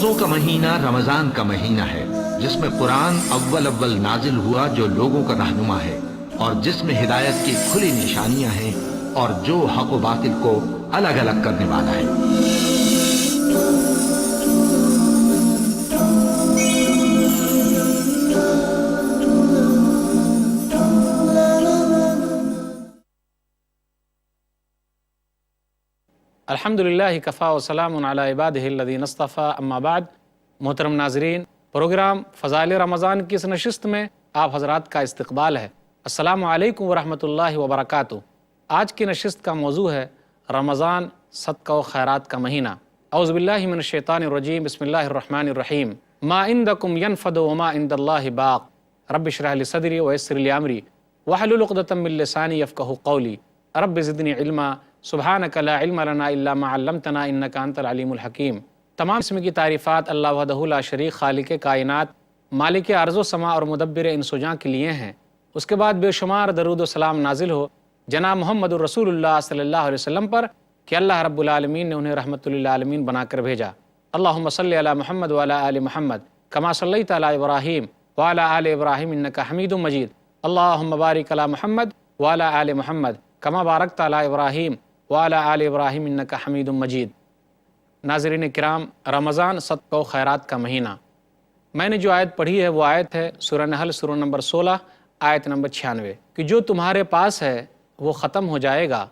روزوں کا مہینہ رمضان کا مہینہ ہے، جس میں قرآن اول نازل ہوا جو لوگوں کا رہنما ہے، اور جس میں ہدایت کی کھلی نشانیاں ہیں، اور جو حق و باطل کو الگ الگ کرنے والا ہے۔ الحمدللہ کفا وسلام علی عبادہ الذین اصطفیٰ، اما بعد۔ محترم ناظرین، پروگرام فضائل رمضان کی اس نشست میں آپ حضرات کا استقبال ہے۔ السلام علیکم ورحمۃ اللہ وبرکاتہ۔ آج کی نشست کا موضوع ہے رمضان صدقہ و خیرات کا مہینہ۔ اعوذ باللہ من الشیطان الرجیم، بسم اللہ الرحمن الرحیم۔ ما عندکم ینفد وما عند اللہ باق، رب اشرح لی صدری ویسر لی امری واحلل عقدۃ من لسانی یفقہوا قولی، رب زدنی علما سبحانک لا علم لنا الا ما علمتنا انک انت العلیم الحکیم۔ تمام قسم کی تعریفات اللہ وحدہ لا شریک، خالق کائنات، مالک ارض و سما اور مدبر انس و جاں کے لیے ہیں۔ اس کے بعد بے شمار درود و سلام نازل ہو جناب محمد الرسول اللہ صلی اللہ علیہ وسلم پر کہ اللہ رب العالمین نے انہیں رحمت للعالمین بنا کر بھیجا۔ اللہم صلی علی محمد وعلی آل محمد کما صلیت علی ابراہیم وعلی آل ابراہیم انک حمید مجید۔ اللہم بارک علی محمد وعلی آل محمد کما بارکت علی ابراہیم وعلی آل ابراہیم انک حمید مجید۔ ناظرین کرام، رمضان صدقہ و خیرات کا مہینہ، میں نے جو آیت پڑھی ہے وہ آیت ہے سورہ نحل، سورہ نمبر 16، آیت نمبر 96، کہ جو تمہارے پاس ہے وہ ختم ہو جائے گا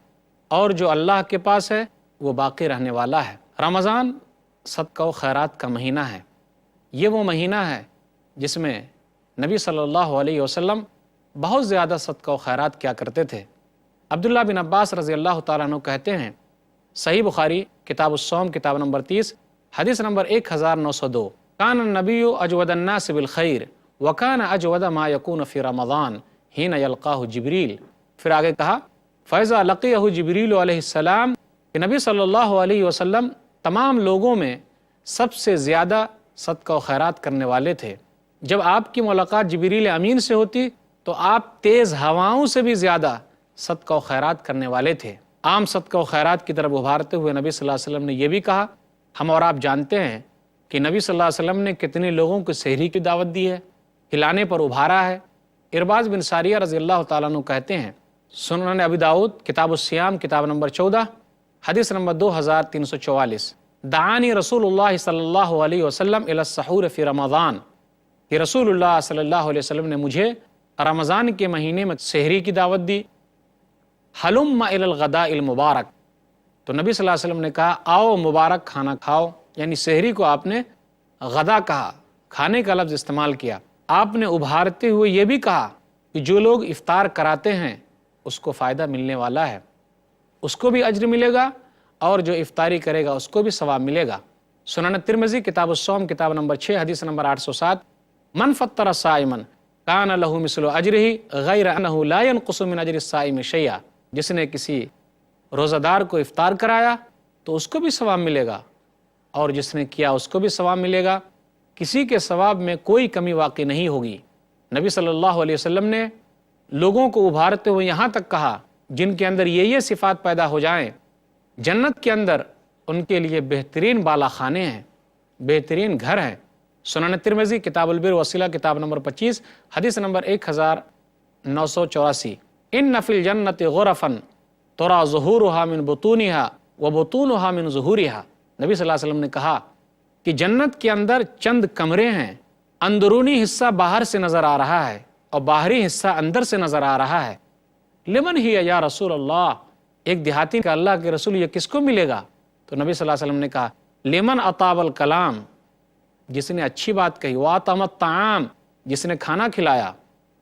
اور جو اللہ کے پاس ہے وہ باقی رہنے والا ہے۔ رمضان صدقہ و خیرات کا مہینہ ہے۔ یہ وہ مہینہ ہے جس میں نبی صلی اللہ علیہ وسلم بہت زیادہ صدقہ و خیرات کیا کرتے تھے۔ عبداللہ بن عباس رضی اللہ تعالیٰ عنہ کہتے ہیں، صحیح بخاری کتاب الصوم کتاب نمبر 30 حدیث نمبر 1902، کان النبی اجود الناس بالخیر وکان اجود ما یکون فی رمضان حین یلقاہ جبریل۔ پھر آگے کہا فاذا لقیہ جبریل علیہ السلام، کہ نبی صلی اللہ علیہ وسلم تمام لوگوں میں سب سے زیادہ صدقہ و خیرات کرنے والے تھے۔ جب آپ کی ملاقات جبریل امین سے ہوتی تو آپ تیز ہواؤں سے بھی زیادہ صدقہ و خیرات کرنے والے تھے۔ عام صدقہ و خیرات کی طرف ابھارتے ہوئے نبی صلی اللہ علیہ وسلم نے یہ بھی کہا، ہم اور آپ جانتے ہیں کہ نبی صلی اللہ علیہ وسلم نے کتنے لوگوں کو سحری کی دعوت دی ہے، کھلانے پر ابھارا ہے۔ ارباز بن ساریہ رضی اللہ تعالیٰ عنہ کہتے ہیں، سنن ابی داؤد کتاب الصیام کتاب نمبر 14 حدیث نمبر 2344، دعانی رسول اللہ صلی اللہ علیہ وسلم الی السحور فی رمضان، کہ رسول اللہ صلی اللہ علیہ وسلم نے مجھے رمضان کے مہینے میں سحری کی دعوت دی۔ حلم الی الغداء المبارک، تو نبی صلی اللہ علیہ وسلم نے کہا آؤ مبارک کھانا کھاؤ، یعنی سحری کو آپ نے غدا کہا، کھانے کا لفظ استعمال کیا۔ آپ نے ابھارتے ہوئے یہ بھی کہا کہ جو لوگ افطار کراتے ہیں اس کو فائدہ ملنے والا ہے، اس کو بھی اجر ملے گا اور جو افطاری کرے گا اس کو بھی ثواب ملے گا۔ سنن ترمذی کتاب الصوم کتاب نمبر 6 حدیث نمبر 807، من فطر صائما کان لہ مثل اجرہ غیر انہ لا ینقص من اجر الصائم شیئا، جس نے کسی روزہ دار کو افطار کرایا تو اس کو بھی ثواب ملے گا اور جس نے کیا اس کو بھی ثواب ملے گا، کسی کے ثواب میں کوئی کمی واقع نہیں ہوگی۔ نبی صلی اللہ علیہ وسلم نے لوگوں کو ابھارتے ہوئے یہاں تک کہا جن کے اندر یہ صفات پیدا ہو جائیں، جنت کے اندر ان کے لیے بہترین بالا خانے ہیں، بہترین گھر ہیں۔ سنن ترمذی کتاب البر والصلہ کتاب نمبر 25 حدیث نمبر 1984، ان فی الجنت غرفا ترا ظہورها من بطونها وبطونها من ظہورها، نبی صلی اللہ علیہ وسلم نے کہا کہ جنت کے اندر چند کمرے ہیں، اندرونی حصہ باہر سے نظر آ رہا ہے اور باہری حصہ اندر سے نظر آ رہا ہے۔ لمن ہی یا رسول اللہ، ایک دیہاتی کا اللہ کے رسول یہ کس کو ملے گا؟ تو نبی صلی اللہ علیہ وسلم نے کہا لمن اطاب الکلام، جس نے اچھی بات کہی، واطعم الطعام، جس نے کھانا کھلایا،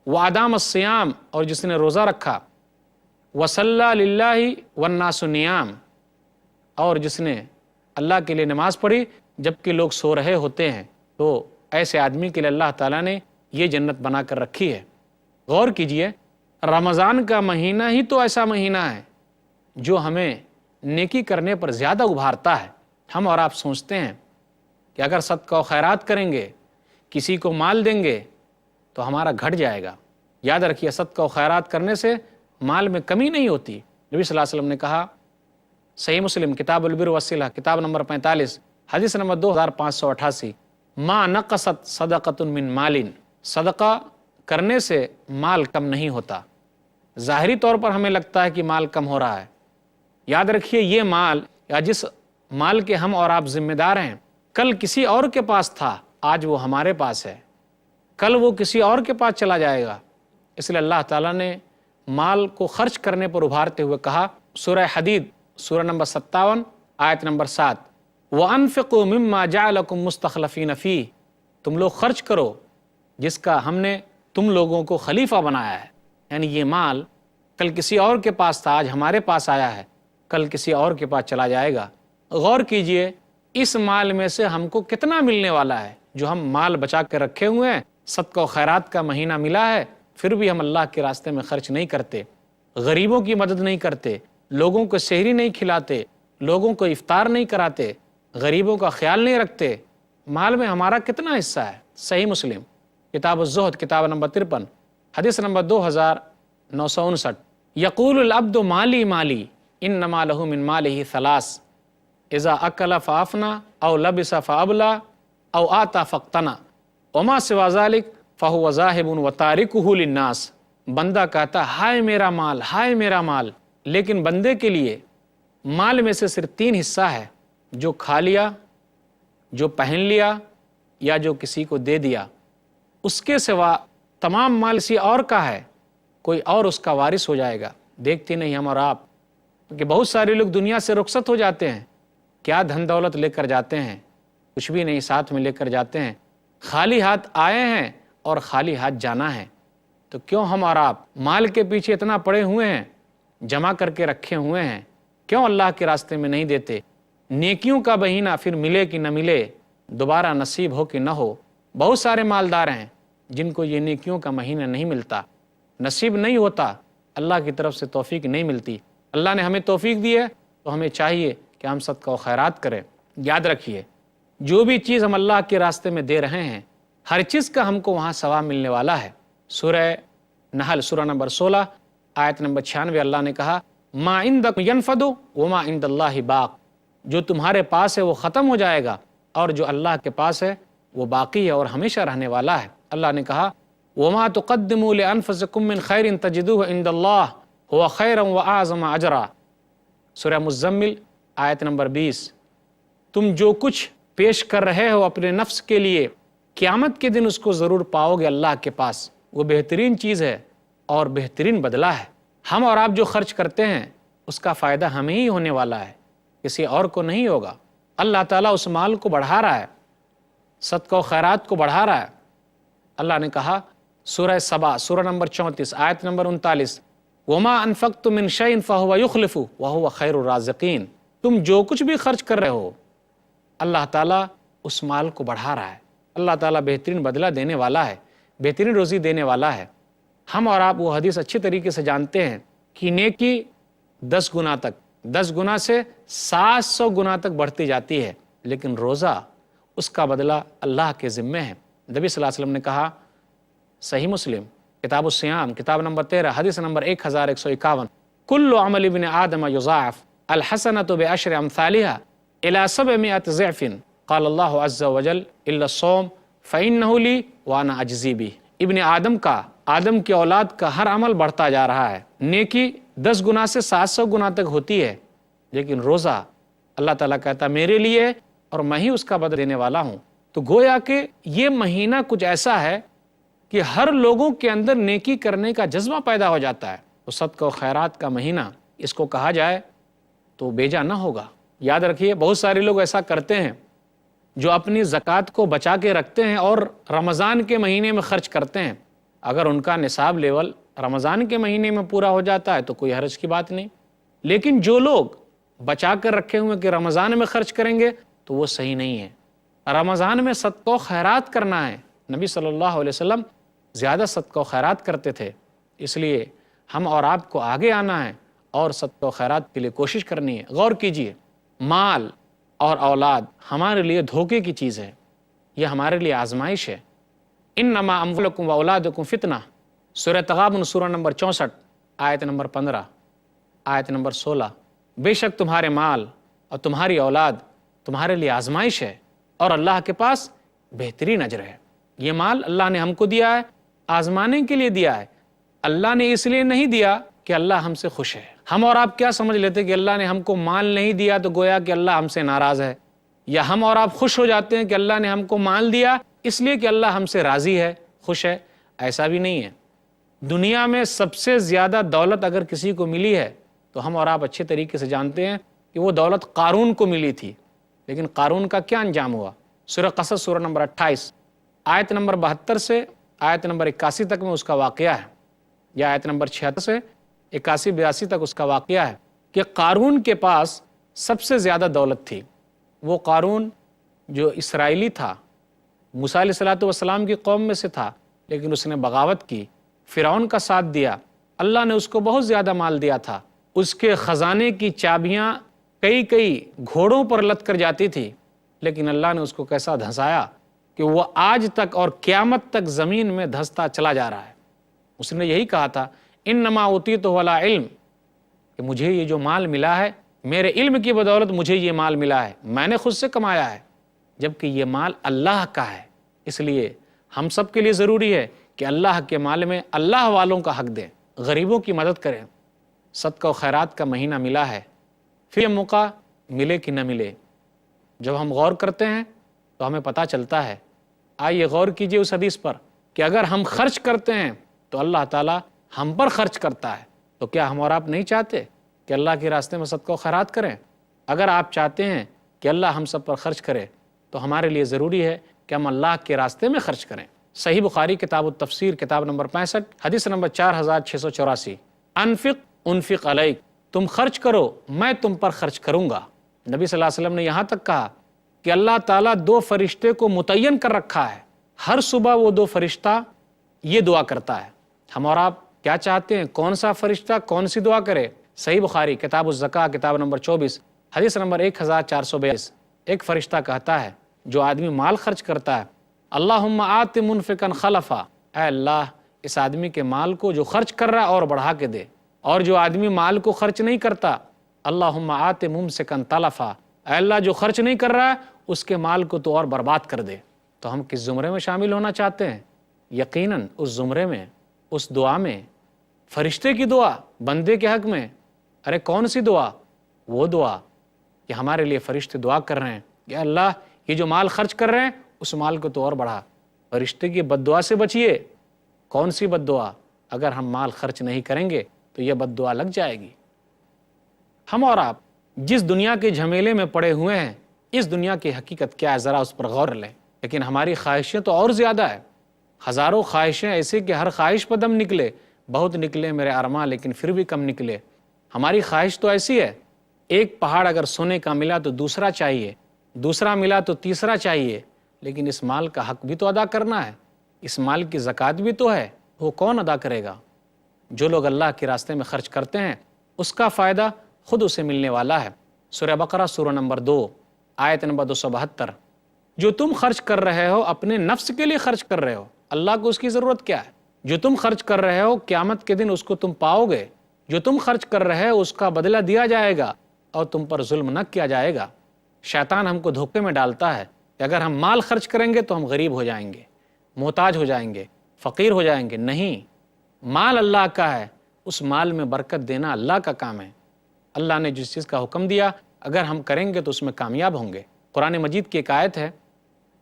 وادام الصیام، اور جس نے روزہ رکھا، وصلی للہ والناس نیام، اور جس نے اللہ کے لیے نماز پڑھی جبکہ لوگ سو رہے ہوتے ہیں، تو ایسے آدمی کے لیے اللہ تعالیٰ نے یہ جنت بنا کر رکھی ہے۔ غور کیجئے، رمضان کا مہینہ ہی تو ایسا مہینہ ہے جو ہمیں نیکی کرنے پر زیادہ ابھارتا ہے۔ ہم اور آپ سوچتے ہیں کہ اگر صدقہ و خیرات کریں گے، کسی کو مال دیں گے تو ہمارا گھٹ جائے گا۔ یاد رکھیے، صدقہ و خیرات کرنے سے مال میں کمی نہیں ہوتی۔ نبی صلی اللہ علیہ وسلم نے کہا، صحیح مسلم کتاب البر والصلہ کتاب نمبر 45 حدیث نمبر 2588، ما نقصت صدقۃ من مال، صدقہ کرنے سے مال کم نہیں ہوتا۔ ظاہری طور پر ہمیں لگتا ہے کہ مال کم ہو رہا ہے، یاد رکھیے یہ مال یا جس مال کے ہم اور آپ ذمہ دار ہیں، کل کسی اور کے پاس تھا، آج وہ ہمارے پاس ہے، کل وہ کسی اور کے پاس چلا جائے گا۔ اس لیے اللہ تعالیٰ نے مال کو خرچ کرنے پر ابھارتے ہوئے کہا، سورہ حدید سورہ نمبر 57 آیت نمبر 7، وَأَنفِقُوا مِمَّا جَعَلَكُمْ مُسْتَخْلَفِينَ فِيهِ، تم لوگ خرچ کرو جس کا ہم نے تم لوگوں کو خلیفہ بنایا ہے۔ یعنی یہ مال کل کسی اور کے پاس تھا، آج ہمارے پاس آیا ہے، کل کسی اور کے پاس چلا جائے گا۔ غور کیجئے اس مال میں سے ہم کو کتنا ملنے والا ہے، جو ہم مال بچا کے رکھے ہوئے ہیں، صدقہ و خیرات کا مہینہ ملا ہے، پھر بھی ہم اللہ کے راستے میں خرچ نہیں کرتے، غریبوں کی مدد نہیں کرتے، لوگوں کو سحری نہیں کھلاتے، لوگوں کو افطار نہیں کراتے، غریبوں کا خیال نہیں رکھتے۔ مال میں ہمارا کتنا حصہ ہے؟ صحیح مسلم کتاب الزہد کتاب نمبر 53 حدیث نمبر 2959، یقول العبد مالی مالی انما لہ من مالہ ثلاث، اذا اکل فافنا او لبس فابلا او آتا فاقتنا وما سوا ذلک فہو ذاہب وتارکہ للناس۔ بندہ کہتا ہائے میرا مال، ہائے میرا مال، لیکن بندے کے لیے مال میں سے صرف 3 حصہ ہے، جو کھا لیا، جو پہن لیا، یا جو کسی کو دے دیا۔ اس کے سوا تمام مال کسی اور کا ہے، کوئی اور اس کا وارث ہو جائے گا۔ دیکھتے نہیں ہم اور آپ کہ بہت سارے لوگ دنیا سے رخصت ہو جاتے ہیں، کیا دھن دولت لے کر جاتے ہیں، کچھ بھی نہیں ساتھ میں لے کر جاتے ہیں، خالی ہاتھ آئے ہیں اور خالی ہاتھ جانا ہے۔ تو کیوں ہم اور آپ مال کے پیچھے اتنا پڑے ہوئے ہیں، جمع کر کے رکھے ہوئے ہیں، کیوں اللہ کے راستے میں نہیں دیتے؟ نیکیوں کا مہینہ پھر ملے کہ نہ ملے، دوبارہ نصیب ہو کہ نہ ہو۔ بہت سارے مالدار ہیں جن کو یہ نیکیوں کا مہینہ نہیں ملتا، نصیب نہیں ہوتا، اللہ کی طرف سے توفیق نہیں ملتی۔ اللہ نے ہمیں توفیق دی ہے تو ہمیں چاہیے کہ ہم صدقہ و خیرات کریں۔ یاد رکھیے جو بھی چیز ہم اللہ کے راستے میں دے رہے ہیں، ہر چیز کا ہم کو وہاں ثواب ملنے والا ہے۔ سورہ نحل سورہ نمبر 16 آیت نمبر 96 اللہ نے کہا، ما عندکم ینفد وما عند اللہ باق، جو تمہارے پاس ہے وہ ختم ہو جائے گا، اور جو اللہ کے پاس ہے وہ باقی ہے اور ہمیشہ رہنے والا ہے۔ اللہ نے کہا، وما تقدموا لانفسکم من خیر تجدوہ عند اللہ هو خیرا واعظم اجرا، سورہ مزمل آیت نمبر 20۔ تم جو کچھ پیش کر رہے ہو اپنے نفس کے لیے، قیامت کے دن اس کو ضرور پاؤ گے اللہ کے پاس، وہ بہترین چیز ہے اور بہترین بدلہ ہے۔ ہم اور آپ جو خرچ کرتے ہیں اس کا فائدہ ہمیں ہی ہونے والا ہے، کسی اور کو نہیں ہوگا۔ اللہ تعالیٰ اس مال کو بڑھا رہا ہے، صدقہ و خیرات کو بڑھا رہا ہے۔ اللہ نے کہا سورہ سبا سورہ نمبر 34 آیت نمبر 39، وما انفقتم من شیء فہو یخلف وہو خیر الرازقین، تم جو کچھ بھی خرچ کر رہے ہو اللہ تعالیٰ اس مال کو بڑھا رہا ہے۔ اللہ تعالیٰ بہترین بدلہ دینے والا ہے، بہترین روزی دینے والا ہے۔ ہم اور آپ وہ حدیث اچھی طریقے سے جانتے ہیں کہ نیکی 10 گنا تک، 10 گنا سے 700 گنا تک بڑھتی جاتی ہے، لیکن روزہ اس کا بدلہ اللہ کے ذمے ہے۔ نبی صلی اللہ علیہ وسلم نے کہا، صحیح مسلم کتاب الصیام کتاب نمبر 13 حدیث نمبر 1151، کل عمل ابن آدم یضاعف الحسنۃ بعشر امثالها الى 700 ضعف قال اللہ عز وجل الا الصوم فانہ لی وانا اجزی بہ۔ ابن آدم کا، آدم کی اولاد کا ہر عمل بڑھتا جا رہا ہے، نیکی 10 گنا سے 700 گنا تک ہوتی ہے، لیکن روزہ اللہ تعالیٰ کہتا میرے لیے اور میں ہی اس کا بدلہ دینے والا ہوں۔ تو گویا کہ یہ مہینہ کچھ ایسا ہے کہ ہر لوگوں کے اندر نیکی کرنے کا جذبہ پیدا ہو جاتا ہے۔ تو صدقہ و خیرات کا مہینہ اس کو کہا جائے تو بیجا نہ ہوگا۔ یاد رکھیے بہت سارے لوگ ایسا کرتے ہیں جو اپنی زکوٰۃ کو بچا کے رکھتے ہیں اور رمضان کے مہینے میں خرچ کرتے ہیں۔ اگر ان کا نصاب لیول رمضان کے مہینے میں پورا ہو جاتا ہے تو کوئی حرج کی بات نہیں، لیکن جو لوگ بچا کر رکھے ہوئے کہ رمضان میں خرچ کریں گے تو وہ صحیح نہیں ہے۔ رمضان میں صدقہ و خیرات کرنا ہے۔ نبی صلی اللہ علیہ وسلم زیادہ صدقہ و خیرات کرتے تھے، اس لیے ہم اور آپ کو آگے آنا ہے اور صدقہ و خیرات کے لیے کوشش کرنی ہے۔ غور کیجئے، مال اور اولاد ہمارے لیے دھوکے کی چیز ہے، یہ ہمارے لیے آزمائش ہے۔ انما اموالکم و اولادکم فتنہ، سورہ تغابن سورہ نمبر 64 آیت نمبر 15 آیت نمبر 16، بے شک تمہارے مال اور تمہاری اولاد تمہارے لیے آزمائش ہے اور اللہ کے پاس بہترین اجر ہے۔ یہ مال اللہ نے ہم کو دیا ہے، آزمانے کے لیے دیا ہے۔ اللہ نے اس لیے نہیں دیا کہ اللہ ہم سے خوش ہے۔ ہم اور آپ کیا سمجھ لیتے کہ اللہ نے ہم کو مال نہیں دیا تو گویا کہ اللہ ہم سے ناراض ہے، یا ہم اور آپ خوش ہو جاتے ہیں کہ اللہ نے ہم کو مال دیا اس لیے کہ اللہ ہم سے راضی ہے، خوش ہے۔ ایسا بھی نہیں ہے۔ دنیا میں سب سے زیادہ دولت اگر کسی کو ملی ہے تو ہم اور آپ اچھے طریقے سے جانتے ہیں کہ وہ دولت قارون کو ملی تھی، لیکن قارون کا کیا انجام ہوا؟ سورہ قصص سورہ نمبر 28 آیت نمبر 72 سے آیت نمبر 81 تک میں اس کا واقعہ ہے، یا آیت نمبر 76 سے 81-82 تک اس کا واقعہ ہے کہ قارون کے پاس سب سے زیادہ دولت تھی۔ وہ قارون جو اسرائیلی تھا، موسیٰ علیہ السلام کی قوم میں سے تھا، لیکن اس نے بغاوت کی، فرعون کا ساتھ دیا۔ اللہ نے اس کو بہت زیادہ مال دیا تھا، اس کے خزانے کی چابیاں کئی گھوڑوں پر لد کر جاتی تھی، لیکن اللہ نے اس کو کیسا دھنسایا کہ وہ آج تک اور قیامت تک زمین میں دھستا چلا جا رہا ہے۔ اس نے یہی کہا تھا انما اوتیتہ علی علم، کہ مجھے یہ جو مال ملا ہے میرے علم کی بدولت مجھے یہ مال ملا ہے، میں نے خود سے کمایا ہے، جبکہ یہ مال اللہ کا ہے۔ اس لیے ہم سب کے لیے ضروری ہے کہ اللہ کے مال میں اللہ والوں کا حق دیں، غریبوں کی مدد کریں۔ صدقہ و خیرات کا مہینہ ملا ہے، پھر یہ موقع ملے کہ نہ ملے، جب ہم غور کرتے ہیں تو ہمیں پتہ چلتا ہے۔ آئیے غور کیجئے اس حدیث پر کہ اگر ہم خرچ کرتے ہیں تو اللہ تعالیٰ ہم پر خرچ کرتا ہے، تو کیا ہم اور آپ نہیں چاہتے کہ اللہ کے راستے میں صدقہ و خیرات کریں؟ اگر آپ چاہتے ہیں کہ اللہ ہم سب پر خرچ کرے تو ہمارے لیے ضروری ہے کہ ہم اللہ کے راستے میں خرچ کریں۔ صحیح بخاری کتاب التفسیر کتاب نمبر 65 حدیث نمبر 4684 انفق علیک، تم خرچ کرو میں تم پر خرچ کروں گا۔ نبی صلی اللہ علیہ وسلم نے یہاں تک کہا کہ اللہ تعالیٰ 2 فرشتے کو متعین کر رکھا ہے، ہر صبح وہ 2 فرشتہ یہ دعا کرتا ہے۔ ہم اور آپ کیا چاہتے ہیں؟ کون سا فرشتہ کون سی دعا کرے؟ صحیح بخاری کتاب الزکاہ کتاب نمبر 24 حدیث نمبر 1442 ایک فرشتہ کہتا ہے جو آدمی مال خرچ کرتا ہے، اللہم آت منفقا خلفا، اے اللہ اس آدمی کے مال کو جو خرچ کر رہا ہے اور بڑھا کے دے، اور جو آدمی مال کو خرچ نہیں کرتا اللہم آت ممسکا تلفا، اے اللہ جو خرچ نہیں کر رہا ہے اس کے مال کو تو اور برباد کر دے۔ تو ہم کس زمرے میں شامل ہونا چاہتے ہیں؟ یقیناً اس زمرے میں، اس دعا میں، فرشتے کی دعا بندے کے حق میں۔ ارے کون سی دعا؟ وہ دعا کہ ہمارے لیے فرشتے دعا کر رہے ہیں کہ اللہ یہ جو مال خرچ کر رہے ہیں اس مال کو تو اور بڑھا۔ فرشتے کی بد دعا سے بچیے۔ کون سی بد دعا؟ اگر ہم مال خرچ نہیں کریں گے تو یہ بد دعا لگ جائے گی۔ ہم اور آپ جس دنیا کے جھمیلے میں پڑے ہوئے ہیں، اس دنیا کی حقیقت کیا ہے ذرا اس پر غور لیں۔ لیکن ہماری خواہشیں تو اور زیادہ ہے، ہزاروں خواہشیں ایسے کہ ہر خواہش پر دم نکلے، بہت نکلے میرے ارماں لیکن پھر بھی کم نکلے۔ ہماری خواہش تو ایسی ہے، ایک پہاڑ اگر سونے کا ملا تو دوسرا چاہیے، دوسرا ملا تو تیسرا چاہیے، لیکن اس مال کا حق بھی تو ادا کرنا ہے، اس مال کی زکوٰۃ بھی تو ہے، وہ کون ادا کرے گا؟ جو لوگ اللہ کے راستے میں خرچ کرتے ہیں اس کا فائدہ خود اسے ملنے والا ہے۔ سورہ بقرہ سورہ نمبر 2 آیت نمبر 272، جو تم خرچ کر رہے ہو اپنے نفس کے لیے خرچ کر رہے ہو، اللہ کو اس کی ضرورت کیا ہے؟ جو تم خرچ کر رہے ہو قیامت کے دن اس کو تم پاؤ گے، جو تم خرچ کر رہے ہو اس کا بدلہ دیا جائے گا اور تم پر ظلم نہ کیا جائے گا۔ شیطان ہم کو دھوکے میں ڈالتا ہے کہ اگر ہم مال خرچ کریں گے تو ہم غریب ہو جائیں گے، محتاج ہو جائیں گے، فقیر ہو جائیں گے۔ نہیں، مال اللہ کا ہے، اس مال میں برکت دینا اللہ کا کام ہے۔ اللہ نے جس چیز کا حکم دیا اگر ہم کریں گے تو اس میں کامیاب ہوں گے۔ قرآن مجید کی ایک آیت ہے،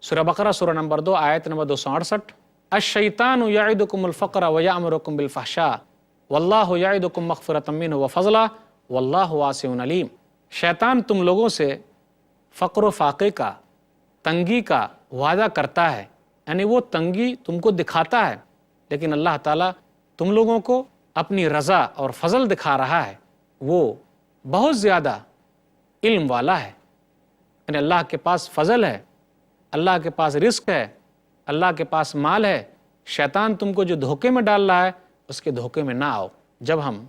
سورہ بقرہ سورہ نمبر 2 آیت نمبر 268، الشیطان یعدکم الفقر ویأمرکم بالفحشاء واللہ یعدکم مغفرۃ منہ وفضلا واللہ واسع علیم۔ شیطان تم لوگوں سے فقر و فاقے کا، تنگی کا وعدہ کرتا ہے، یعنی وہ تنگی تم کو دکھاتا ہے، لیکن اللہ تعالیٰ تم لوگوں کو اپنی رضا اور فضل دکھا رہا ہے۔ وہ بہت زیادہ علم والا ہے، یعنی اللہ کے پاس فضل ہے، اللہ کے پاس رزق ہے، اللہ کے پاس مال ہے۔ شیطان تم کو جو دھوکے میں ڈال رہا ہے اس کے دھوکے میں نہ آؤ۔ جب ہم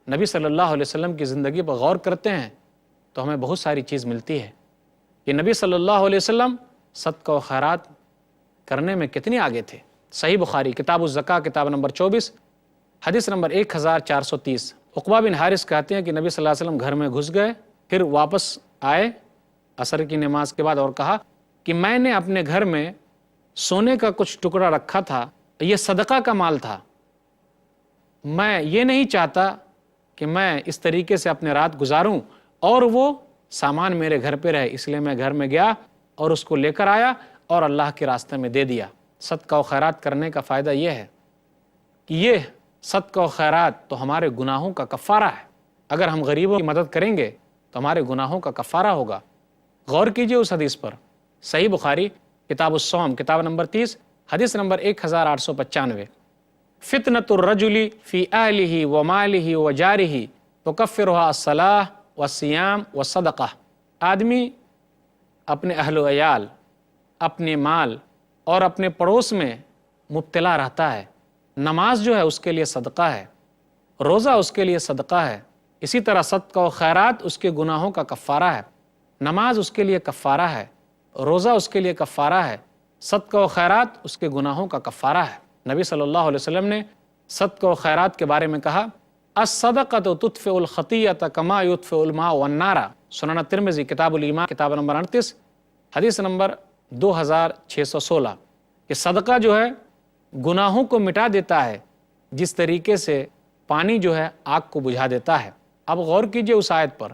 نبی صلی اللہ علیہ وسلم کی زندگی پر غور کرتے ہیں تو ہمیں بہت ساری چیز ملتی ہے کہ نبی صلی اللہ علیہ وسلم صدقہ و خیرات کرنے میں کتنے آگے تھے۔ صحیح بخاری کتاب الزکاہ کتاب نمبر 24 حدیث نمبر 1430، عقبہ بن حارث کہتے ہیں کہ نبی صلی اللہ علیہ وسلم گھر میں گھس گئے، پھر واپس آئے عصر کی نماز کے بعد، اور کہا کہ میں نے اپنے گھر میں سونے کا کچھ ٹکڑا رکھا تھا، یہ صدقہ کا مال تھا، میں یہ نہیں چاہتا کہ میں اس طریقے سے اپنے رات گزاروں اور وہ سامان میرے گھر پہ رہے، اس لیے میں گھر میں گیا اور اس کو لے کر آیا اور اللہ کے راستے میں دے دیا۔ صدقہ و خیرات کرنے کا فائدہ یہ ہے کہ یہ صدقہ و خیرات تو ہمارے گناہوں کا کفارہ ہے۔ اگر ہم غریبوں کی مدد کریں گے تو ہمارے گناہوں کا کفارہ ہوگا۔ غور کیجئے اس حدیث پر، صحیح بخاری کتاب الصوم کتاب نمبر 30 حدیث نمبر 1895، فتنة الرجل فی اہلہ ومالہ وجارہ تکفرها الصلاۃ والصیام والصدقہ۔ آدمی اپنے اہل و عیال، اپنے مال اور اپنے پڑوس میں مبتلا رہتا ہے، نماز جو ہے اس کے لیے صدقہ ہے، روزہ اس کے لیے صدقہ ہے، اسی طرح صدقہ و خیرات اس کے گناہوں کا کفارہ ہے۔ نماز اس کے لیے کفارہ ہے، روزہ اس کے لیے کفارہ ہے، صدقہ و خیرات اس کے گناہوں کا کفارہ ہے۔ نبی صلی اللہ علیہ وسلم نے صدقہ و خیرات کے بارے میں کہا، الصدقۃ تطفئ الخطیۃ کما یطفئ الماء النار، سنن ترمذی کتاب الایمان کتاب نمبر 38 حدیث نمبر 2616، کہ صدقہ جو ہے گناہوں کو مٹا دیتا ہے جس طریقے سے پانی جو ہے آگ کو بجھا دیتا ہے۔ اب غور کیجئے اس آیت پر،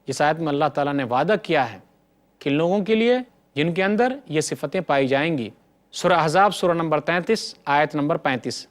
اس آیت میں اللہ تعالیٰ نے وعدہ کیا ہے کہ لوگوں کے لیے جن کے اندر یہ صفتیں پائی جائیں گی۔ سورہ احزاب سورہ نمبر 33 آیت نمبر 35،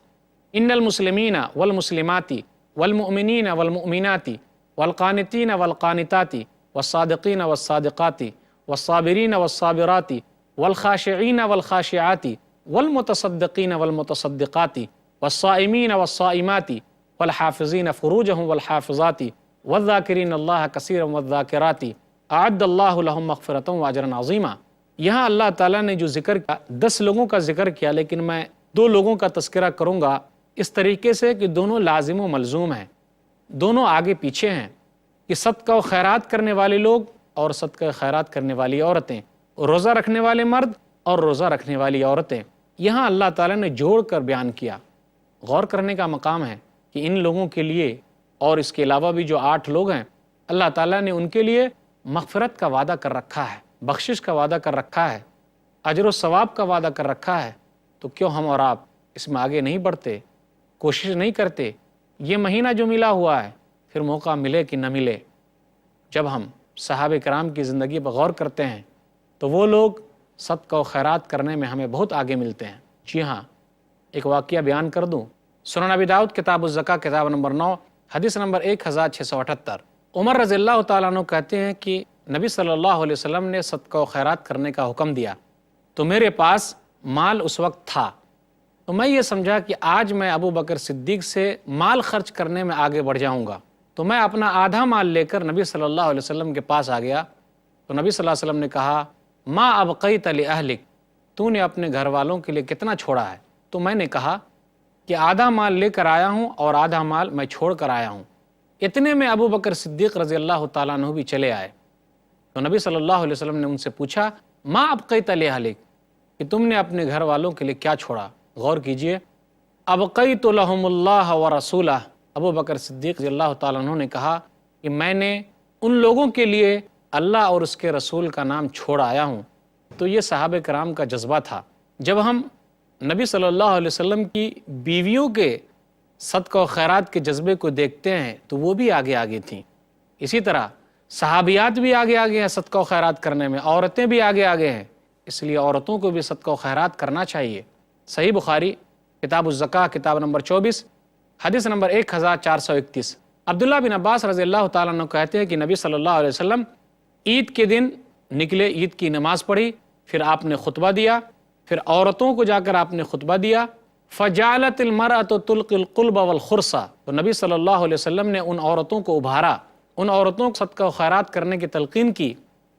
ان المسلمین والمسلمات والمؤمنین والمؤمنات والقانتین والقانتات والصادقین والصادقات والصابرین والصابرات والخاشعین والخاشعات والمتصدقین والمتصدقات والصائمین والصائمات والحافظین فروجهم والحافظات والذاکرین اللہ کثیرا والذاکرات اعد اللہ لہم مغفرۃ واجرا عظیما۔ یہاں اللہ تعالیٰ نے جو ذکر کیا، 10 لوگوں کا ذکر کیا، لیکن میں 2 لوگوں کا تذکرہ کروں گا اس طریقے سے کہ دونوں لازم و ملزوم ہیں، دونوں آگے پیچھے ہیں، کہ صدقہ و خیرات کرنے والے لوگ اور صدقہ و خیرات کرنے والی عورتیں، روزہ رکھنے والے مرد اور روزہ رکھنے والی عورتیں۔ یہاں اللہ تعالیٰ نے جوڑ کر بیان کیا۔ غور کرنے کا مقام ہے کہ ان لوگوں کے لیے اور اس کے علاوہ بھی جو 8 لوگ ہیں، اللہ تعالیٰ نے ان کے لیے مغفرت کا وعدہ کر رکھا ہے، بخشش کا وعدہ کر رکھا ہے، اجر و ثواب کا وعدہ کر رکھا ہے۔ تو کیوں ہم اور آپ اس میں آگے نہیں بڑھتے، کوشش نہیں کرتے؟ یہ مہینہ جو ملا ہوا ہے، پھر موقع ملے کہ نہ ملے، جب ہم صحابہ کرام کی زندگی پر غور کرتے ہیں تو وہ لوگ صدقہ و خیرات کرنے میں ہمیں بہت آگے ملتے ہیں۔ جی ہاں، ایک واقعہ بیان کر دوں، سنن ابی داؤد کتاب الزکاة کتاب نمبر 9 حدیث نمبر 1678، عمر رضی اللہ تعالیٰ عنہ کہتے ہیں کہ نبی صلی اللہ علیہ وسلم نے صدقہ و خیرات کرنے کا حکم دیا، تو میرے پاس مال اس وقت تھا، تو میں یہ سمجھا کہ آج میں ابو بکر صدیق سے مال خرچ کرنے میں آگے بڑھ جاؤں گا، تو میں اپنا آدھا مال لے کر نبی صلی اللہ علیہ وسلم کے پاس آ گیا۔ تو نبی صلی اللہ علیہ وسلم نے کہا، ما ابقیت لأہلک، تو نے اپنے گھر والوں کے لیے کتنا چھوڑا ہے؟ تو میں نے کہا کہ آدھا مال لے کر آیا ہوں اور آدھا مال میں چھوڑ کر آیا ہوں۔ اتنے میں ابو بکر صدیق رضی اللہ تعالیٰ عنہ بھی چلے آئے، تو نبی صلی اللہ علیہ وسلم نے ان سے پوچھا، ما ابقیت لأہلک، کہ تم نے اپنے گھر والوں کے لیے کیا چھوڑا؟ غور کیجئے، ابقیت لہم اللہ ورسولہ، ابو بکر صدیق رضی اللہ تعالیٰ عنہ نے کہا کہ میں نے ان لوگوں کے لیے اللہ اور اس کے رسول کا نام چھوڑ آیا ہوں۔ تو یہ صحابہ کرام کا جذبہ تھا۔ جب ہم نبی صلی اللہ علیہ وسلم کی بیویوں کے صدقہ و خیرات کے جذبے کو دیکھتے ہیں تو وہ بھی آگے آگے تھیں، اسی طرح صحابیات بھی آگے آگے ہیں صدقہ و خیرات کرنے میں، عورتیں بھی آگے آگے ہیں، اس لیے عورتوں کو بھی صدقہ و خیرات کرنا چاہیے۔ صحیح بخاری کتاب الزکاة کتاب نمبر 24 حدیث نمبر 1431، عبداللہ بن عباس رضی اللہ تعالیٰ عنہ کہتے ہیں کہ نبی صلی اللہ علیہ وسلم عید کے دن نکلے، عید کی نماز پڑھی، پھر آپ نے خطبہ دیا، پھر عورتوں کو جا کر آپ نے خطبہ دیا، فجعلت المرأة تلقی القلب والخرص، تو نبی صلی اللہ علیہ وسلم نے ان عورتوں کو ابھارا، ان عورتوں کو صدقہ و خیرات کرنے کی تلقین کی،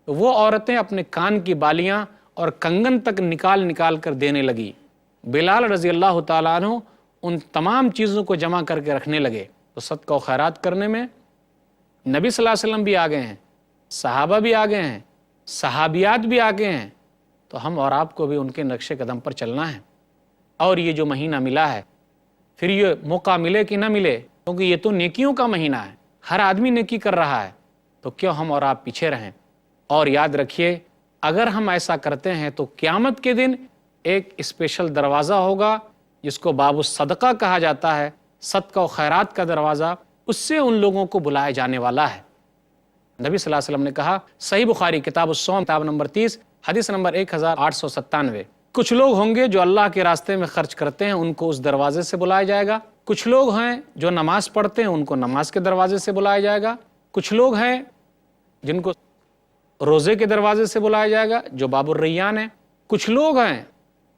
تو وہ عورتیں اپنے کان کی بالیاں اور کنگن تک نکال نکال کر دینے لگی۔ بلال رضی اللہ تعالیٰ عنہ ان تمام چیزوں کو جمع کر کے رکھنے لگے۔ تو صدقہ و خیرات کرنے میں نبی صلی اللہ علیہ وسلم بھی آگے ہیں، صحابہ بھی آگے ہیں، صحابیات بھی آگے ہیں، تو ہم اور آپ کو بھی ان کے نقش قدم پر چلنا ہے۔ اور یہ جو مہینہ ملا ہے، پھر یہ موقع ملے کہ نہ ملے، کیونکہ یہ تو نیکیوں کا مہینہ ہے، ہر آدمی نیکی کر رہا ہے، تو کیوں ہم اور آپ پیچھے رہیں؟ اور یاد رکھیے اگر ہم ایسا کرتے ہیں تو قیامت کے دن ایک اسپیشل دروازہ ہوگا جس کو باب الصدقہ کہا جاتا ہے، صدقہ و خیرات کا دروازہ، اس سے ان لوگوں کو بلایا جانے والا ہے۔ نبی صلی اللہ علیہ وسلم نے کہا، صحیح بخاری کتاب الصوم کتاب نمبر 30 حدیث نمبر 1897، کچھ لوگ ہوں گے جو اللہ کے راستے میں خرچ کرتے ہیں، ان کو اس دروازے سے بلایا جائے گا۔ کچھ لوگ ہیں جو نماز پڑھتے ہیں، ان کو نماز کے دروازے سے بلایا جائے گا۔ کچھ لوگ ہیں جن کو روزے کے دروازے سے بلایا جائے گا جو باب الریان ہے۔ کچھ لوگ ہیں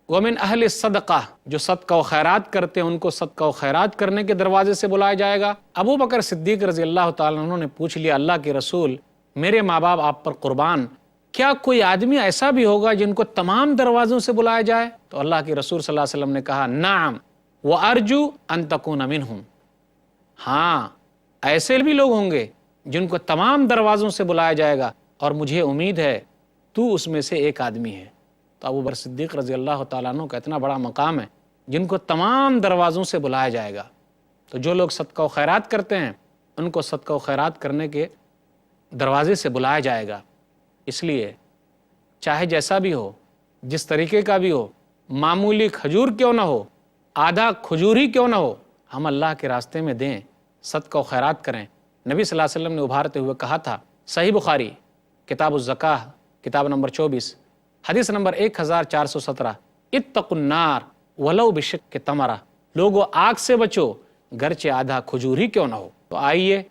ومن اہل صدقہ جو صدقہ و خیرات کرتے ہیں، ان کو صدقہ و خیرات کرنے کے دروازے سے بلایا جائے گا۔ ابو بکر صدیق رضی اللہ تعالیٰ عنہ نے پوچھ لیا، اللہ کے رسول میرے ماں باپ آپ پر قربان، کیا کوئی آدمی ایسا بھی ہوگا جن کو تمام دروازوں سے بلایا جائے؟ تو اللہ کے رسول صلی اللہ علیہ وسلم نے کہا، نعم وارجو ان تکون منہم، ہاں ایسے بھی لوگ ہوں گے جن کو تمام دروازوں سے بلایا جائے گا اور مجھے امید ہے تو اس میں سے ایک آدمی ہے۔ تو ابو بکر صدیق رضی اللہ تعالیٰ عنہ کا اتنا بڑا مقام ہے جن کو تمام دروازوں سے بلایا جائے گا۔ تو جو لوگ صدقہ و خیرات کرتے ہیں ان کو صدقہ و خیرات کرنے کے دروازے سے بلایا جائے گا۔ اس لیے چاہے جیسا بھی ہو، جس طریقے کا بھی ہو، معمولی کھجور کیوں نہ ہو، آدھا کھجور ہی کیوں نہ ہو، ہم اللہ کے راستے میں دیں، صدقہ و خیرات کریں۔ نبی صلی اللہ علیہ وسلم نے ابھارتے ہوئے کہا تھا، صحیح بخاری کتاب الزکاہ کتاب نمبر 24 حدیث نمبر 1417، اتقوا النار ولو بشق تمرہ، لوگوں آگ سے بچو گرچہ آدھا کھجور ہی کیوں نہ ہو۔ تو آئیے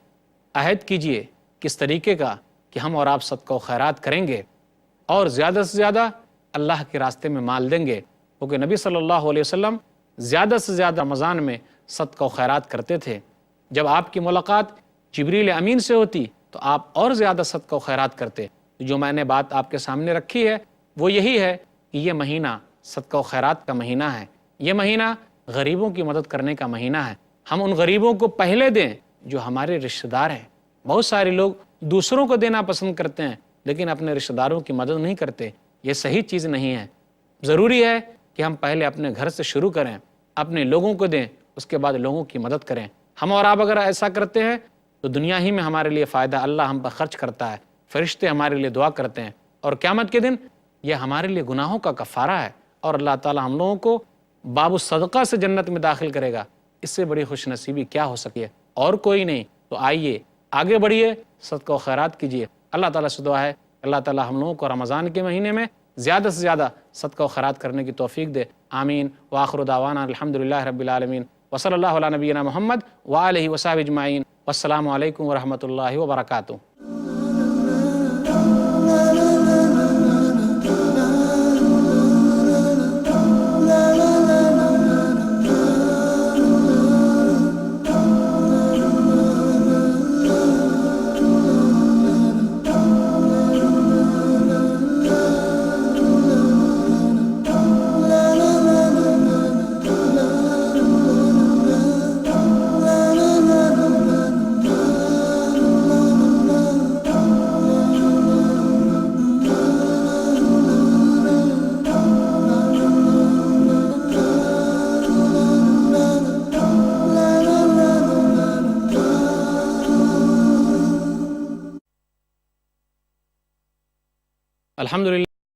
عہد کیجئے کس طریقے کا کہ ہم اور آپ صدقہ و خیرات کریں گے اور زیادہ سے زیادہ اللہ کے راستے میں مال دیں گے، کیونکہ نبی صلی اللہ علیہ وسلم زیادہ سے زیادہ رمضان میں صدقہ و خیرات کرتے تھے۔ جب آپ کی ملاقات جبریل امین سے ہوتی تو آپ اور زیادہ صدقہ و خیرات کرتے۔ جو میں نے بات آپ کے سامنے رکھی ہے وہ یہی ہے کہ یہ مہینہ صدقہ و خیرات کا مہینہ ہے، یہ مہینہ غریبوں کی مدد کرنے کا مہینہ ہے۔ ہم ان غریبوں کو پہلے دیں جو ہمارے رشتہ دار ہیں۔ بہت سارے لوگ دوسروں کو دینا پسند کرتے ہیں لیکن اپنے رشتہ داروں کی مدد نہیں کرتے، یہ صحیح چیز نہیں ہے۔ ضروری ہے کہ ہم پہلے اپنے گھر سے شروع کریں، اپنے لوگوں کو دیں، اس کے بعد لوگوں کی مدد کریں۔ ہم اور آپ اگر ایسا کرتے ہیں تو دنیا ہی میں ہمارے لیے فائدہ اللہ ہم پر خرچ کرتا ہے، فرشتے ہمارے لیے دعا کرتے ہیں، اور قیامت کے دن یہ ہمارے لیے گناہوں کا کفارہ ہے، اور اللہ تعالی ہم لوگوں کو باب الصدقہ سے جنت میں داخل کرے گا۔ اس سے بڑی خوش نصیبی کیا ہو سکتی ہے؟ اور کوئی نہیں۔ تو آئیے آگے بڑھیے، صدقہ و خیرات کیجیے۔ اللہ تعالیٰ سے دعا ہے اللہ تعالیٰ ہم لوگوں کو رمضان کے مہینے میں زیادہ سے زیادہ صدقہ و خیرات کرنے کی توفیق دے۔ آمین۔ وآخر دعوانا الحمدللہ رب العالمین، وصلی اللہ علی نبینا محمد وآلہ وصحبہ اجمعین، والسلام علیکم ورحمۃ اللہ وبرکاتہ۔ الحمدللہ